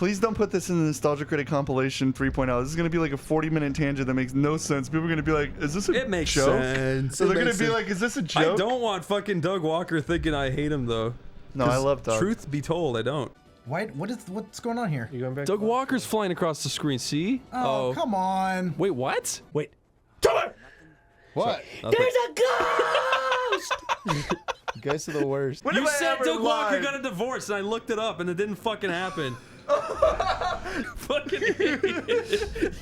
Please don't put this in the Nostalgia Critic compilation 3.0. This is gonna be like a 40-minute tangent that makes no sense. People are gonna be like, "Is this a joke?" It makes sense. So they're gonna be like, "Is this a joke?" I don't want fucking Doug Walker thinking I hate him though. No, I love Doug. Truth be told, I don't. What's going on here? You going back? Doug Walker's flying across the screen. See? Oh, come on. Wait, what? Wait. What? There's a ghost! You guys are the worst. You said Doug Walker got a divorce, and I looked it up, and it didn't fucking happen. Fucking idiot.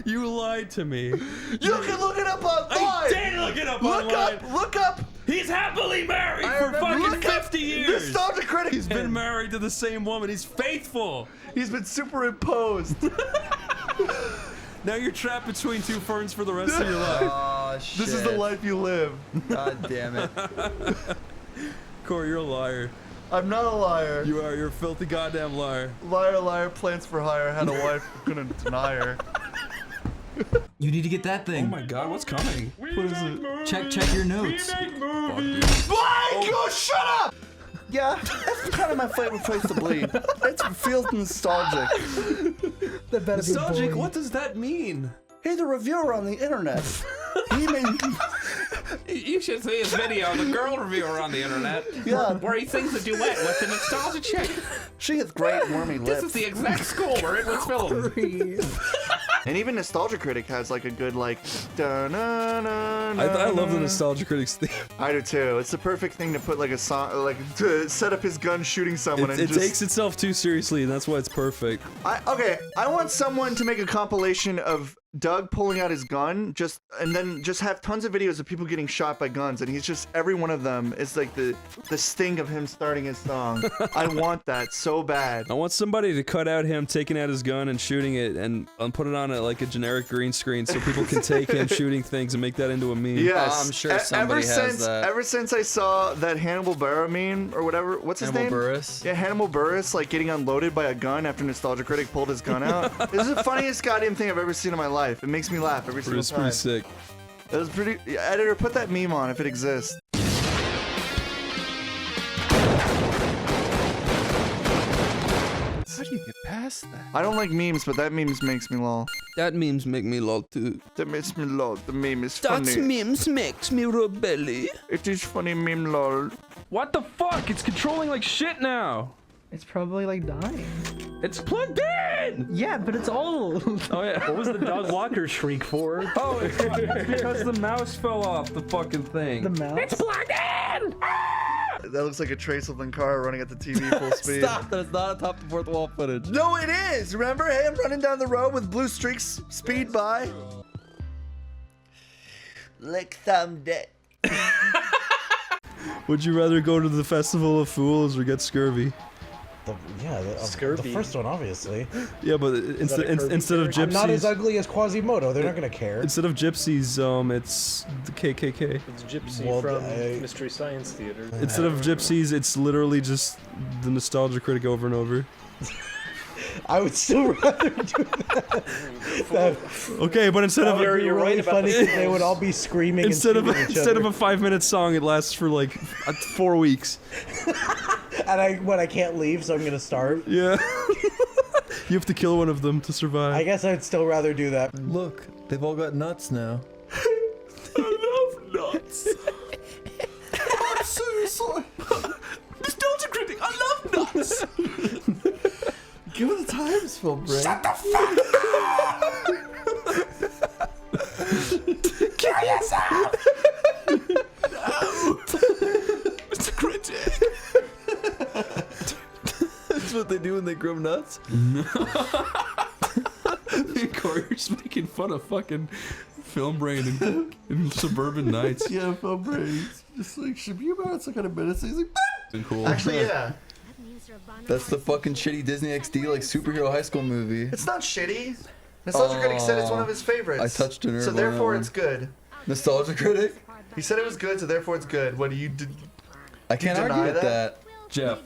You lied to me. You can look it up online. I did look it up online. Look up. He's happily married for fucking 50 years. Nostalgia Critic. He's been married to the same woman. He's faithful. He's been superimposed. Now you're trapped between two ferns for the rest of your life. Oh, shit. This is the life you live. God damn it. Corey, you're a liar. I'm not a liar. You are. You're a filthy goddamn liar. Liar, liar, plans for hire. Had a wife, couldn't deny her. You need to get that thing. Oh my god, what's coming? What is it? Check your notes. Go shut up! Yeah, that's kind of my favorite place to bleed. It feels nostalgic. Nostalgic? What does that mean? He's a reviewer on the internet. He made... You should see his video, the girl reviewer on the internet. Yeah. Where he sings a duet with the nostalgia chick. She has great wormy lips. This is the exact school where it was filmed. And even Nostalgia Critic has like a good like. I love the Nostalgia Critics theme. I do too. It's the perfect thing to put like a song, like to set up his gun shooting someone. It takes itself too seriously, and that's why it's perfect. Okay, I want someone to make a compilation of Doug pulling out his gun, and then just have tons of videos of people getting shot by guns, and he's just every one of them is like the sting of him starting his song. I want that so bad. I want somebody to cut out him taking out his gun and shooting it, and put it on like a generic green screen so people can take him shooting things and make that into a meme. Yes, I'm sure somebody has that. Ever since I saw that Hannibal Buress meme or whatever, what's his name? Hannibal Buress. Yeah, Hannibal Buress like getting unloaded by a gun after Nostalgia Critic pulled his gun out. This is the funniest goddamn thing I've ever seen in my life. It makes me laugh every single time. Pretty sick. It was pretty. Editor, put that meme on if it exists. How do you get past that? I don't like memes, but that memes makes me lol. That memes make me lol too. That makes me lol. The meme is funny. memes makes me rebel. It is funny meme lol. What the fuck? It's controlling like shit now. It's probably like dying. It's plugged in! Yeah, but it's old. Oh yeah. What was the Doug Walker shriek for? Oh, it's because the mouse fell off the fucking thing. The mouse? It's plugged in! That looks like a Traceland car running at the TV full speed. Stop! That is not a top to fourth wall footage. No, it is! Remember him running down the road with blue streaks speed by? Lick some dick. Would you rather go to the Festival of Fools or get scurvy? The first one, obviously. Yeah, but instead of gypsies, I'm not as ugly as Quasimodo. They're not gonna care. Instead of gypsies, it's the KKK. It's Gypsy from Mystery Science Theater. Instead of gypsies, it's literally just the Nostalgia Critic over and over. I would still rather do that. Okay, but instead of you're really right funny because they would all be screaming instead and of shooting each instead other. of a 5-minute song, it lasts for like 4 weeks. And I can't leave, so I'm gonna starve. Yeah. You have to kill one of them to survive. I guess I'd still rather do that. Look, they've all got nuts now. I love nuts. Seriously. Nostalgia Critic, I love nuts. Give it the times, Phil Brain. Shut the fuck up! Kill yourself! No! Mr. Critic! That's what they do when they grow nuts? Corey, you're just making fun of fucking Film Brain in Suburban Nights. Yeah, Phil Brain. Just like, should be about some kind of medicine. He's like, cool. Actually, yeah. That's the fucking shitty Disney XD like superhero high school movie. It's not shitty. Nostalgia Critic said it's one of his favorites. I touched a nerve so on therefore that it's good. Nostalgia Critic? He said it was good, so therefore it's good. What do you do? I can't argue with that. Jeff.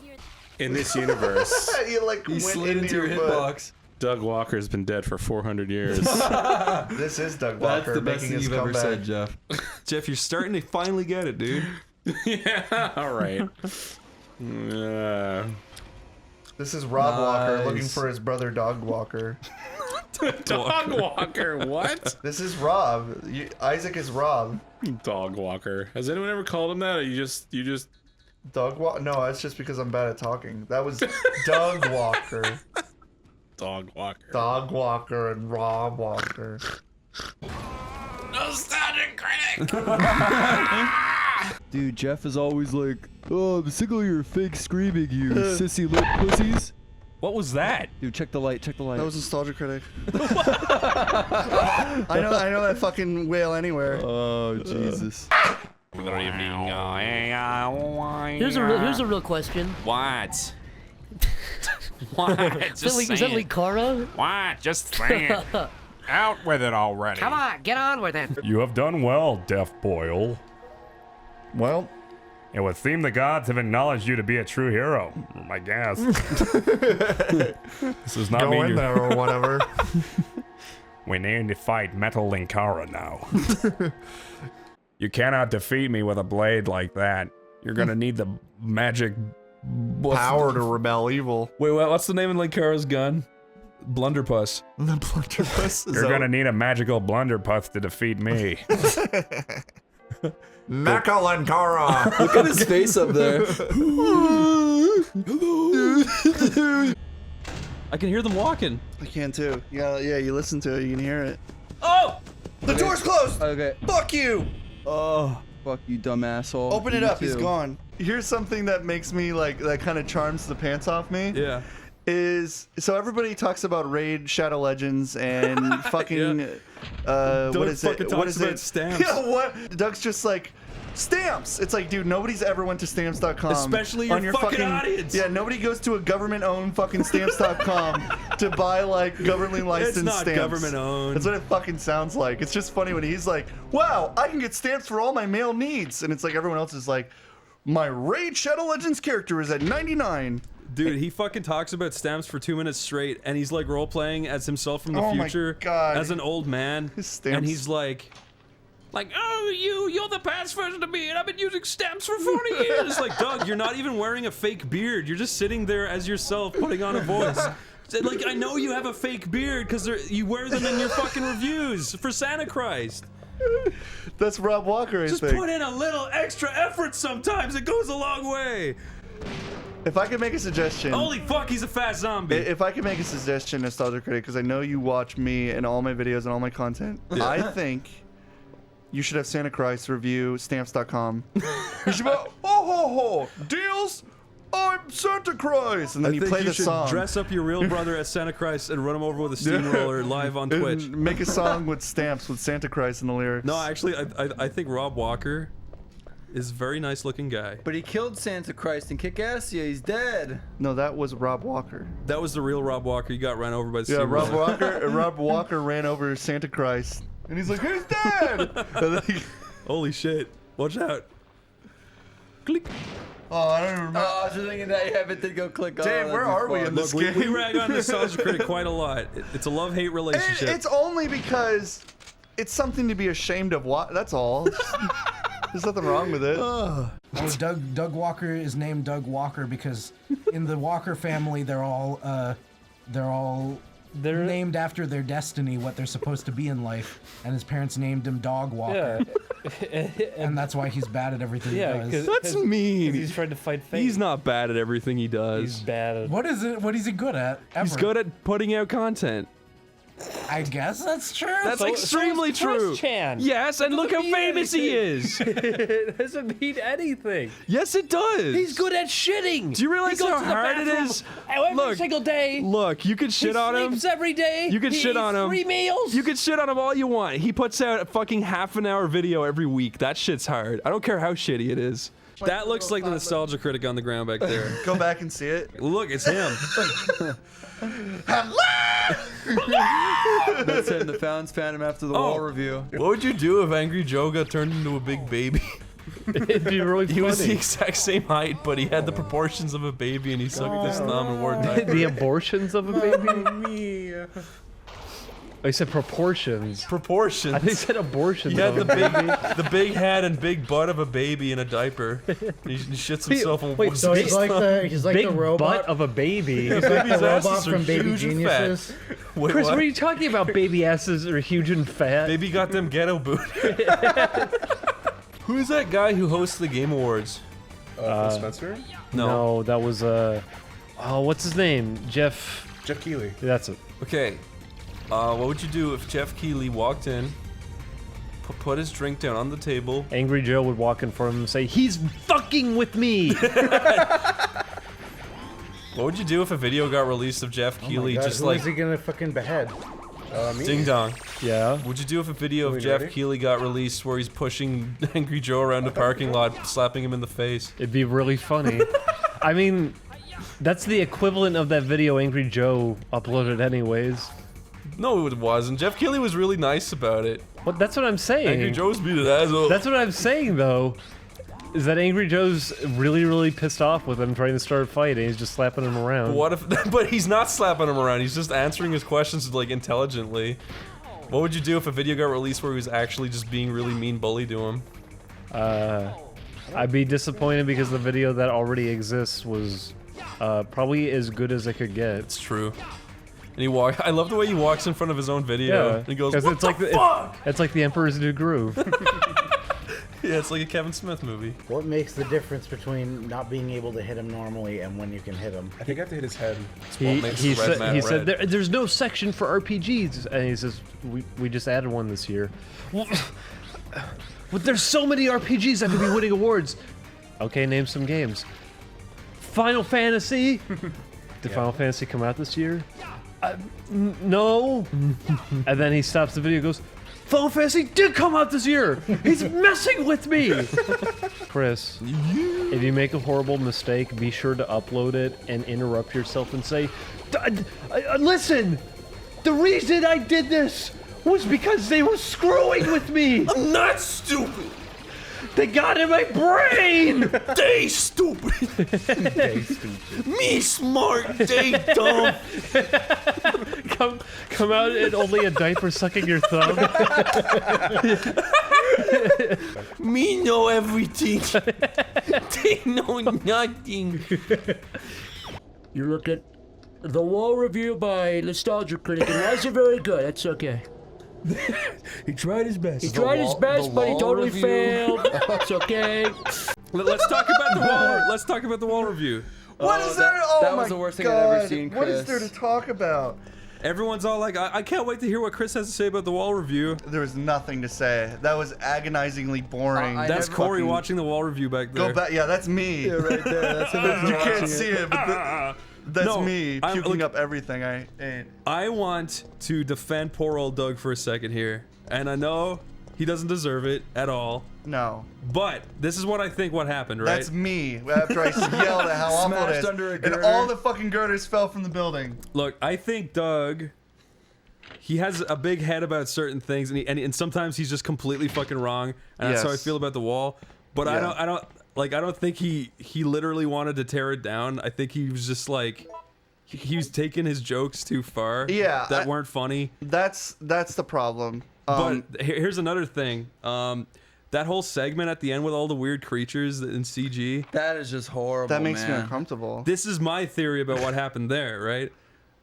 In this universe, You like He went slid into your butt. hitbox. Doug Walker's been dead for 400 years. This is Doug Walker That's the best making thing his you've ever comeback. said, Jeff. Jeff, you're starting to finally get it, dude. Yeah, alright. This is Rob Walker looking Nice. for his brother Dog Walker. Dog walker, what? This is Rob. Isaac is Rob. Dog walker. Has anyone ever called him that? Or you just Dog Walker? No, it's just because I'm bad at talking. That was Doug Walker. dog walker. Dog Walker and Rob Walker. Nostalgic critic. Dude, Jeff is always like, oh, I'm sick of your fake screaming, you sissy lip pussies. What was that? Dude, check the light, check the light. That was Nostalgia Critic. I know that fucking whale anywhere. Oh, Jesus. Good evening. Here's a real question. What? What? Is that Likara? What? Just say it. Out with it already. Come on, get on with it. You have done well, Deaf Boyle. Well, It would seem the gods have acknowledged you to be a true hero, I guess. This does not go mean in you're... there or whatever. We need to fight Metal Linkara now. You cannot defeat me with a blade like that. You're gonna need the magic... Power to rebel evil. Wait, what's the name of Linkara's gun? Blunderpuss. The blunderbuss. You're gonna need a magical blunderpuss to defeat me. Mecha Linkara. Look at his face up there. I can hear them walking. I can too. Yeah, you listen to it, you can hear it. Oh! The door's closed! Okay. Fuck you! Oh, fuck you, dumb asshole. Open it You up, he's too. gone. Here's something that makes me that kind of charms the pants off me. Yeah. So everybody talks about Raid Shadow Legends and fucking Doug what is it? fucking What talks is about it? stamps. Yeah, what? Doug's just like stamps. It's like, dude, nobody's ever went to stamps.com. Especially your fucking audience. Yeah, nobody goes to a government-owned fucking stamps.com to buy like government licensed It's not stamps. government-owned. That's what it fucking sounds like. It's just funny when he's like, wow, I can get stamps for all my male needs. And it's like everyone else is like, my Raid Shadow Legends character is at 99. Dude, he fucking talks about stamps for 2 minutes straight, and he's like role-playing as himself from the Oh my future, God. as an old man, His stamps. and he's like, oh, you're the past version of me, and I've been using stamps for 40 years. Like, Doug, you're not even wearing a fake beard. You're just sitting there as yourself, putting on a voice. Like, I know you have a fake beard because you wear them in your fucking reviews for Santa Christ. That's Rob Walker, I Just think. put in a little extra effort sometimes. It goes a long way. If I could make a suggestion. Holy fuck, he's a fast zombie. If I could make a suggestion, Nostalgia Critic, because I know you watch me and all my videos and all my content, I think you should have Santa Christ review stamps.com. You should be like, oh ho ho, deals? I'm Santa Christ, and then you play the song. Dress up your real brother as Santa Christ and run him over with a steamroller live on Twitch. And make a song with stamps with Santa Christ in the lyrics. No, actually, I think Rob Walker is a very nice looking guy. But he killed Santa Christ and Kick-Ass. Yeah, he's dead. No, that was Rob Walker. That was the real Rob Walker. You got run over by the Yeah, steamroller. Rob Walker ran over Santa Christ, and he's like, "Who's dead?" And then Holy shit! Watch out! Click. Oh, I don't even remember. Oh, I was just thinking that. Yeah, but did go click on. Dave, where are we in this Look, we game? rag on Nostalgia Critic quite a lot. It's a love-hate relationship. It's only because it's something to be ashamed of. That's all. There's nothing wrong with it. Oh, Doug Walker is named Doug Walker because in the Walker family they're all named after their destiny, what they're supposed to be in life, and his parents named him Dog Walker. Yeah. And that's why he's bad at everything he does. That's mean. He's trying to fight fate. He's not bad at everything he does. He's bad at. What is it? What is he good at? Ever? He's good at putting out content. I guess that's true. That's So- extremely so is true. Chris Chan. Yes, and look how mean famous he is. It doesn't mean anything. Yes, it does. He's good at shitting. Do you realize He goes how to the hard it bathroom is? Every Look, single day. Look, you can shit he on him. sleeps every day. You can he shit on eats him. 3 meals. You can shit on him all you want. He puts out a fucking half-an-hour video every week. That shit's hard. I don't care how shitty it is. That looks like the Nostalgia Critic on the ground back there. Go back and see it. Look, it's him. That's it. The Founds found him after the wall review. What would you do if Angry Joe got turned into a big baby? It'd be really funny. He was the exact same height, but he had the proportions of a baby, and he sucked his thumb and wore a diaper. The abortions of a baby. I said proportions. Proportions. I think he said abortions. He had the big head and big butt of a baby in a diaper. He shits himself. Wait, so he's like big the robot butt of a baby. He's like the robot from Baby Geniuses. Wait, Chris, what are you talking about? Baby asses are huge and fat. Baby got them ghetto boot. Who is that guy who hosts the Game Awards? Phil Spencer? No, that was oh, what's his name? Jeff Keighley. That's it. Okay. What would you do if Jeff Keighley walked in, put his drink down on the table? Angry Joe would walk in for him and say, "He's fucking with me." What would you do if a video got released of Jeff Keighley just like? Who is he gonna fucking behead? Me? Ding dong. Yeah. Would you do if a video of Jeff Keighley got released where he's pushing Angry Joe around the parking lot, slapping him in the face? It'd be really funny. I mean, that's the equivalent of that video Angry Joe uploaded anyways. No, it wasn't. Jeff Keighley was really nice about it. Well, that's what I'm saying. Angry Joe's being an asshole. That's what I'm saying, though. Is that Angry Joe's really pissed off with him trying to start a fight, and he's just slapping him around. But what if? But he's not slapping him around. He's just answering his questions like intelligently. What would you do if a video got released where he was actually just being really mean bully to him? I'd be disappointed because the video that already exists was probably as good as it could get. It's true. And I love the way he walks in front of his own video. Yeah, And he goes, "What "What the fuck?" It's like the Emperor's New Groove. Yeah, it's like a Kevin Smith movie. What makes the difference between not being able to hit him normally and when you can hit him? I think I have to hit his head. He said there's no section for RPGs, and he says we just added one this year. Well, there's so many RPGs that could be winning awards. Okay, name some games. Final Fantasy. Did Final Fantasy come out this year? No. And then he stops the video and goes, Final Fantasy did come out this year! He's messing with me! Chris, if you make a horrible mistake, be sure to upload it and interrupt yourself and say, listen! The reason I did this was because they were screwing with me! I'm not stupid! They got in my brain! They stupid! They stupid. Me smart, they dumb! Come out in only a diaper sucking your thumb. Me know everything. They know nothing. You look at the wall review by Nostalgia Critic, and it wasn't very good. That's okay. He tried his best. He tried his best, but he totally failed. It's okay. Let's talk about the wall. Let's talk about the wall review. What is there? Oh that my was the worst thing God. I've ever seen, What is Chris. there to talk about? Everyone's all like, I can't wait to hear what Chris has to say about the wall review. There was nothing to say. That was agonizingly boring. That's Corey watching the wall review back there. Go back. Yeah, that's me. Yeah, right there. That's him. You can't see it, but that's No, me I'm- puking look- up everything I ate. I want to defend poor old Doug for a second here. And I know he doesn't deserve it at all. No. But this is what I think what happened, right? That's me after I yelled at how awful it is. under a And girder. all the fucking girders fell from the building. Look, I think Doug, he has a big head about certain things, and sometimes he's just completely fucking wrong, and that's how I Yes. feel about the wall. But Yeah. I don't think he literally wanted to tear it down. I think he was just like, he was taking his jokes too far. Yeah, that weren't funny. That's the problem. But here's another thing. That whole segment at the end with all the weird creatures in CG. That is just horrible. That makes me man. uncomfortable. This is my theory about what happened there, right?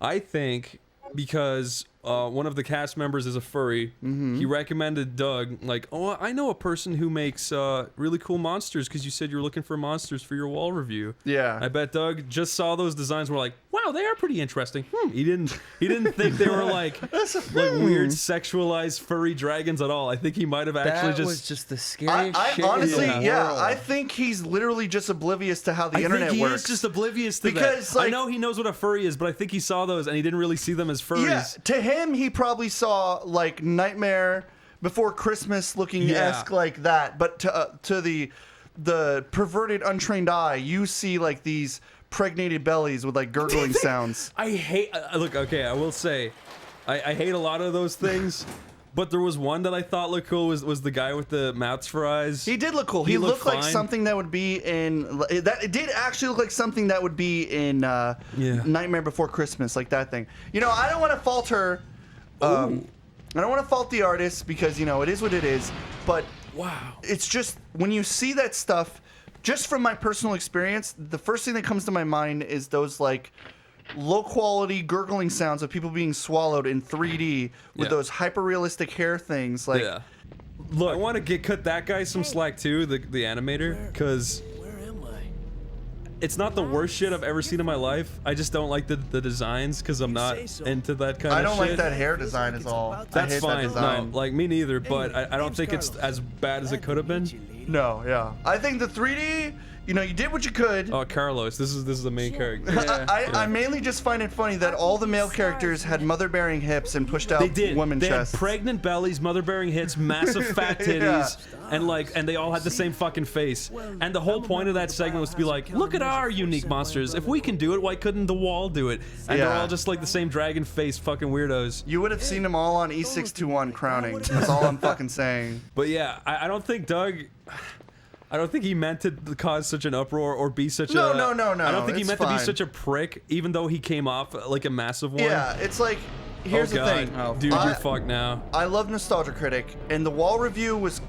I think because one of the cast members is a furry, he recommended Doug, like, oh, I know a person who makes really cool monsters because you said you're looking for monsters for your wall review. Yeah. I bet Doug just saw those designs and were like, wow, they are pretty interesting. He didn't think they were like weird sexualized furry dragons at all. I think he might have actually That was just the I scariest shit in honestly, the yeah, world. I think he's literally just oblivious to how the I internet think he works. is just oblivious to Because, that. like- I know he knows what a furry is, but I think he saw those and he didn't really see them as furries. Yeah, to him, he probably saw like Nightmare Before Christmas looking esque like that, but to the perverted, untrained eye, you see like these pregnated bellies with like gurgling sounds. I hate. Look, okay, I will say, I hate a lot of those things. But there was one that I thought looked cool was the guy with the mouths for eyes. He did look cool. He looked like something that would be in it did actually look like something that would be in Nightmare Before Christmas, like that thing. You know, I don't want to falter I don't want to fault the artist because, you know, it is what it is, but wow, it's just when you see that stuff, just from my personal experience, the first thing that comes to my mind is those like low quality gurgling sounds of people being swallowed in 3D with those hyper realistic hair things. Like, look, I want to cut that guy some slack too, the animator, because it's not the worst shit I've ever seen in my life. I just don't like the designs because I'm not into that kind of shit. I don't like that hair design at all. That's I hate fine. That design. No, like me neither, but I don't think it's as bad as it could have been. No, yeah. I think the 3D, you know, you did what you could. Oh, Carlos, this is the main character. I mainly just find it funny that all the male characters had mother-bearing hips and pushed out women They chests. had pregnant bellies, mother-bearing hips, massive fat titties, and they all had the same fucking face. And the whole point of that segment was to be like, look at our unique monsters. If we can do it, why couldn't the wall do it? And they're all just like the same dragon face fucking weirdos. You would have seen them all on E621 crowning. That's all I'm fucking saying. But yeah, I don't think Doug. I don't think he meant to cause such an uproar or be such No. I don't think he it's meant fine. to be such a prick, even though he came off like a massive one. Yeah, it's like, here's the thing. Dude, you're fucked now. I love Nostalgia Critic, and the wall review was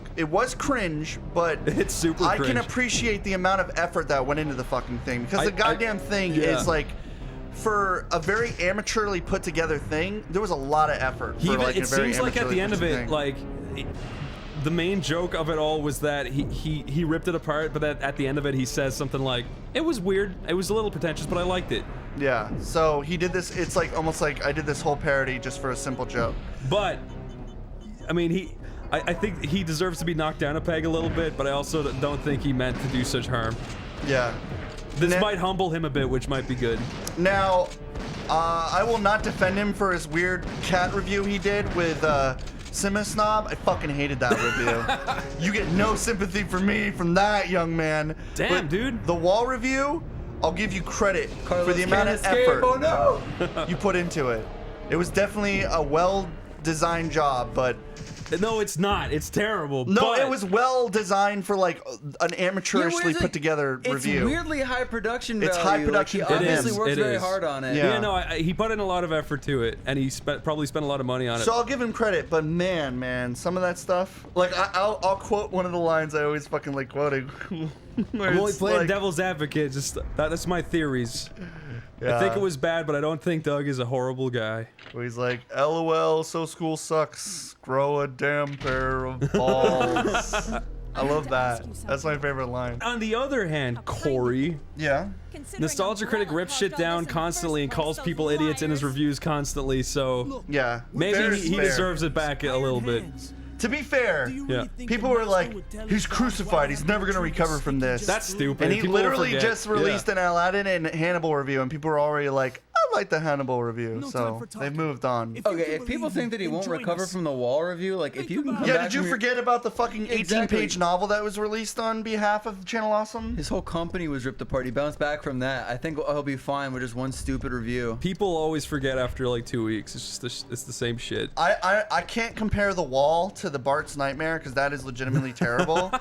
cringe, but it's super I cringe. can appreciate the amount of effort that went into the fucking thing, because the goddamn thing is like, for a very amateurly put together thing, there was a lot of effort. It seems like at the end of it, like the main joke of it all was that he ripped it apart, but at the end of it he says something like, "It was weird, it was a little pretentious, but I liked it." Yeah. So he did this. It's like almost like I did this whole parody just for a simple joke. But I mean, I think he deserves to be knocked down a peg a little bit, but I also don't think he meant to do such harm. Yeah. This might humble him a bit, which might be good. Now, I will not defend him for his weird cat review he did with Sima Snob. I fucking hated that review. You get no sympathy from me from that, young man. Damn, but dude. The wall review, I'll give you credit for the amount of effort you put into it. It was definitely a well-designed job, but... No, it's not. It's terrible. No, but it was well designed for like an amateurishly put together review. It's weirdly high production value. It's high production. Like, he obviously works very hard on it. Yeah, no, he put in a lot of effort to it, and he probably spent a lot of money on it. So I'll give him credit, but man, some of that stuff. Like I'll quote one of the lines I always fucking like quoting. I'm only playing devil's advocate. Just that's my theories. I think it was bad, but I don't think Doug is a horrible guy. Where he's like, LOL, so school sucks. Grow a damn pair of balls. I love that. That's my favorite line. On the other hand, Corey. Yeah. Nostalgia Critic rips shit down constantly and calls people idiots in his reviews constantly, so yeah, maybe he deserves it back a little bit. To be fair, people were like, he's crucified, he's never gonna recover from this. That's stupid. And he People literally forget. just released an Aladdin and Hannibal review, and people were already like, I like the Hannibal review, so they've moved on. Okay, if people think that he won't recover from the wall review, like if you can come back Yeah, did you forget about the fucking 18-page novel that was released on behalf of Channel Awesome? His whole company was ripped apart. He bounced back from that. I think he'll be fine with just one stupid review. People always forget after like 2 weeks. It's just it's the same shit. I can't compare The Wall to the Bart's Nightmare because that is legitimately terrible.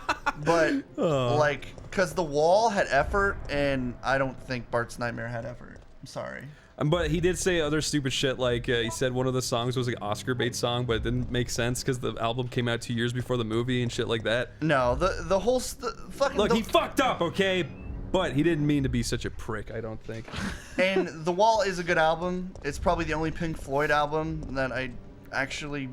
But like, because The Wall had effort, and I don't think Bart's Nightmare had effort. I'm sorry. But he did say other stupid shit, like he said one of the songs was like Oscar bait song, but it didn't make sense because the album came out 2 years before the movie and shit like that. No, the whole fucking... Look, he fucked up, okay? But he didn't mean to be such a prick, I don't think. And The Wall is a good album. It's probably the only Pink Floyd album that I actually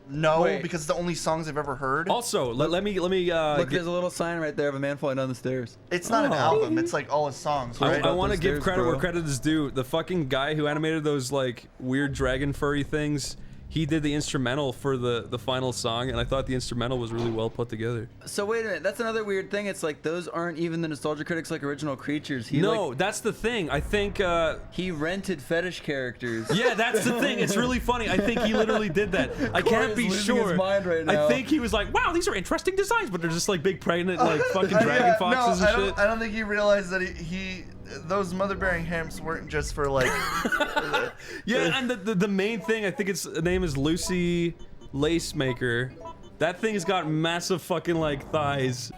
know because it's the only songs I've ever heard. Also, let me Look, there's a little sign right there of a man falling down the stairs. It's not an album. It's like all his songs, right? I want to give credit where credit is due. The fucking guy who animated those like weird dragon furry things, he did the instrumental for the final song, and I thought the instrumental was really well put together. So wait a minute, that's another weird thing. It's like those aren't even the Nostalgia Critics like original creatures. No, that's the thing. I think he rented fetish characters. Yeah, that's the thing. It's really funny. I think he literally did that. I can't be sure. His mind right now. I think he was like, "Wow, these are interesting designs," but they're just like big pregnant like fucking dragon foxes and shit. I don't think he realized that he those mother-bearing hemps weren't just for like. Yeah, and the main thing, I think its name is Lucy Lacemaker. That thing's got massive fucking like thighs.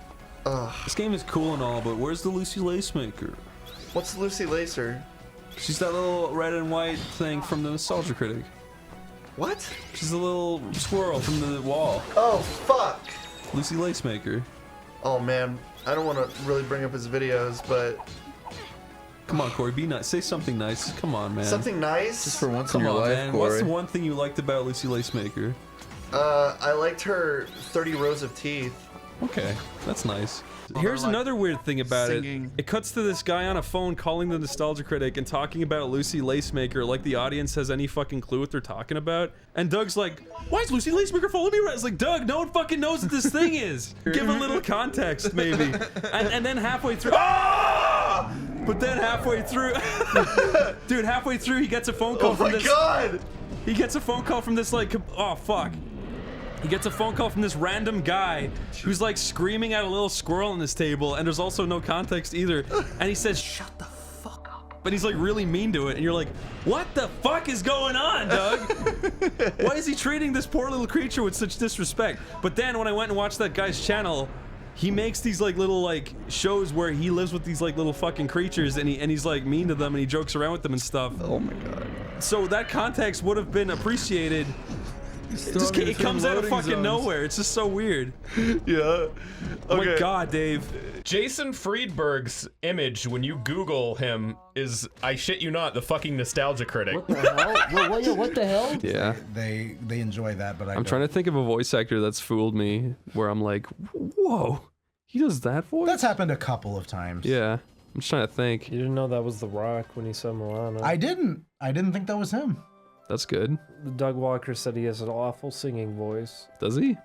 This game is cool and all, but where's the Lucy Lacemaker? What's Lucy Lacer? She's that little red and white thing from the Nostalgia Critic. What? She's a little squirrel from the wall. Oh, fuck. Lucy Lacemaker. Oh, man. I don't want to really bring up his videos, but... Come on, Corey, be nice. Say something nice. Come on, man. Something nice? Just for once Come in your on, life, man. Corey. What's the one thing you liked about Lucy Lacemaker? I liked her 30 rows of teeth. Okay, that's nice. Here's another weird thing about singing. it. It cuts to this guy on a phone calling the Nostalgia Critic and talking about Lucy Lacemaker like the audience has any fucking clue what they're talking about. And Doug's like, why is Lucy Lacemaker following me around? It's like, Doug, no one fucking knows what this thing is. Give a little context, maybe. And then halfway through... Ah! But then halfway through... Dude, halfway through he gets a phone call from this... Oh my god! He gets a phone call from this like... Oh, fuck. He gets a phone call from this random guy who's like screaming at a little squirrel on this table, and there's also no context either. And he says, shut the fuck up. But he's like really mean to it, and you're like, what the fuck is going on, Doug? Why is he treating this poor little creature with such disrespect? But then when I went and watched that guy's channel, he makes these like little like shows where he lives with these like little fucking creatures, and he's like mean to them, and he jokes around with them and stuff. Oh my god. So that context would have been appreciated. It comes out of fucking nowhere. It's just so weird. Yeah. Oh Okay. my god, Dave. Jason Friedberg's image when you Google him is, I shit you not, the fucking Nostalgia Critic. What the hell? What the hell? Yeah. They enjoy that, but I'm trying to think of a voice actor that's fooled me where I'm like, whoa, he does that voice? That's happened a couple of times. Yeah. I'm just trying to think. You didn't know that was The Rock when he said Milano. I didn't think that was him. That's good. Doug Walker said he has an awful singing voice. Does he? It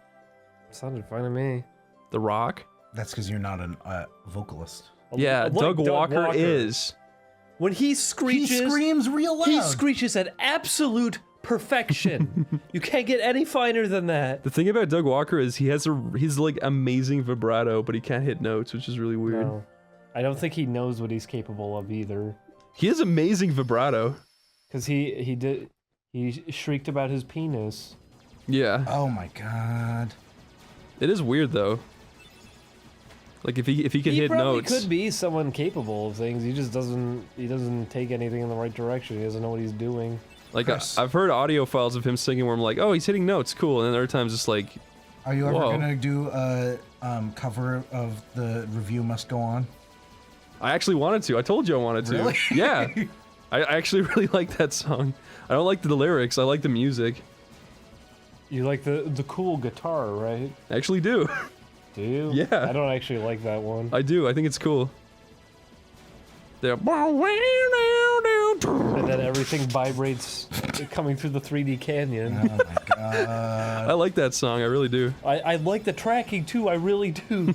sounded fine to me. The Rock? That's because you're not a vocalist. Yeah, Like Doug Walker is. When he screeches, He screams real loud. he screeches at absolute perfection. You can't get any finer than that. The thing about Doug Walker is he's like amazing vibrato, but he can't hit notes, which is really weird. No. I don't think he knows what he's capable of either. He has amazing vibrato. Because he shrieked about his penis. Yeah. Oh my god. It is weird though. Like if he can hit notes. He could be someone capable of things. He just doesn't take anything in the right direction. He doesn't know what he's doing. Like I've heard audio files of him singing where I'm like, oh, he's hitting notes, cool, and then other times it's like, Are you ever whoa. gonna do a cover of the Review Must Go On? I actually wanted to. I told you I wanted to. Really? Yeah. I actually really like that song. I don't like the lyrics. I like the music. You like the cool guitar, right? I actually do. Do you? Yeah. I don't actually like that one. I do. I think it's cool. They're And then everything vibrates coming through the 3D canyon. Oh my god. I like that song. I really do. I like the tracking too. I really do.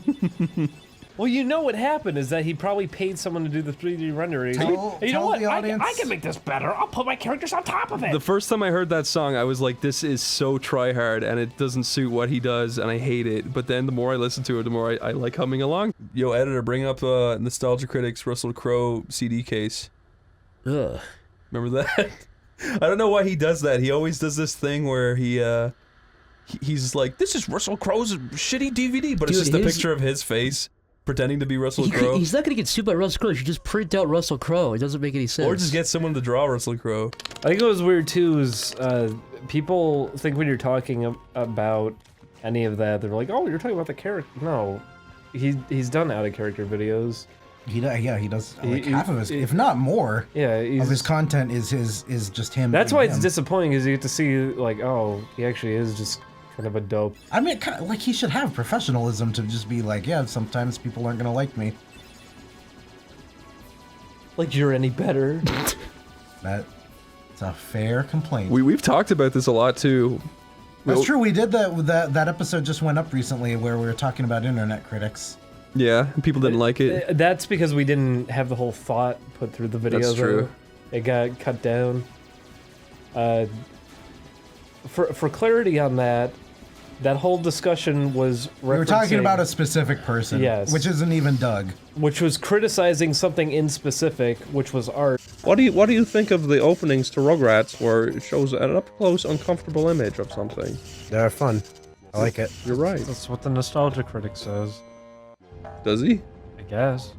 Well, you know what happened is that he probably paid someone to do the 3D rendering. You know what? I can make this better. I'll put my characters on top of it. The first time I heard that song, I was like, this is so try-hard, and it doesn't suit what he does, and I hate it. But then the more I listen to it, the more I like humming along. Yo, editor, bring up Nostalgia Critic's Russell Crowe CD case. Ugh. Remember that? I don't know why he does that. He always does this thing where he's like, this is Russell Crowe's shitty DVD, but it's just a picture of his face pretending to be Russell Crowe. He's not gonna get sued by Russell Crowe. You should just print out Russell Crowe. It doesn't make any sense. Or just get someone to draw Russell Crowe. I think it was weird too is people think when you're talking about any of that, they're like, oh, you're talking about the character. No, he's done out-of-character videos. He does like half of his, if not more. Yeah, of his content is just him. That's being why it's him. disappointing because you get to see like, oh, he actually is just kind of a dope. I mean, kind of, like he should have professionalism to just be like, yeah, sometimes people aren't gonna like me. Like you're any better. It's a fair complaint. We've talked about this a lot too. That's true. We did that episode just went up recently where we were talking about internet critics. Yeah, people didn't like it. That's because we didn't have the whole thought put through the video. That's true. It got cut down. For clarity on that whole discussion was We were talking about a specific person. Yes. Which isn't even Doug. Which was criticizing something in specific, which was art. What do you think of the openings to Rugrats where it shows an up-close, uncomfortable image of something? They're fun. I like it. You're right. That's what the Nostalgia Critic says. Does he? I guess.